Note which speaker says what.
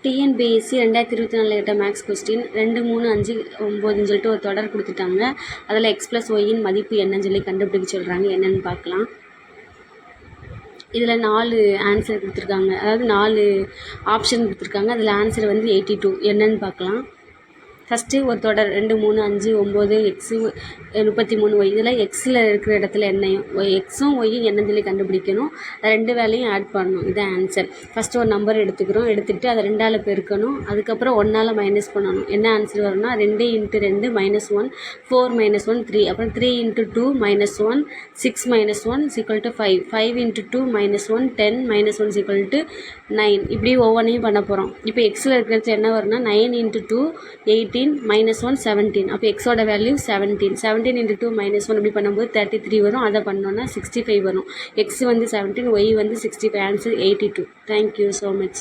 Speaker 1: TNPSC 2024 கேட்ட maths question 2, 3, 5, 9ன்னு சொல்லிட்டு ஒரு தொடர் கொடுத்துட்டாங்க. அதில் x+yயின் மதிப்பு என்னன்னு சொல்லி கண்டுபிடிக்க சொல்கிறாங்க. என்னென்னு பார்க்கலாம். இதில் 4 ஆன்சர் கொடுத்துருக்காங்க, அதாவது 4 ஆப்ஷன் கொடுத்துருக்காங்க. அதில் ஆன்சர் வந்து 82. என்னென்னு பார்க்கலாம். ஃபஸ்ட்டு ஒரு தொடர் 2, 3, 5, 9, எக்ஸு 33y. இதில் எக்ஸில் இருக்கிற இடத்துல என்னையும் எக்ஸும் ஒய்யும் என்னன்னு சொல்லி கண்டுபிடிக்கணும். அது 2 வேலையும் ஆட் பண்ணணும். இதான் ஆன்சர். ஃபஸ்ட்டு ஒரு நம்பர் எடுத்துக்கிறோம், எடுத்துகிட்டு அதை 2ஆல் பெருக்கணும். அதுக்கப்புறம் 1ஆல் மைனஸ் பண்ணணும். என்ன ஆன்சர் வரும்னா 2 × 2 -1, 4 - 1 3, அப்புறம் 3 × 2 -1, 6 - 1 = 5, 5 × 2 -1, 10 - 1 = 9. இப்படி ஒவ்வொன்றையும் பண்ண போகிறோம். இப்போ எக்ஸில் இருக்கிறது என்ன வரும்னா 9 × 2 18 -1 17. அப்போ எக்ஸோட வேல்யூ 17. 17 × 2 -1 இப்படி பண்ணும்போது 33 வரும். அதை பண்ணோன்னா 65 வரும். எக்ஸ் வந்து 17, ஒய் வந்து 65. ஆன்சர் 82. Thank you so much.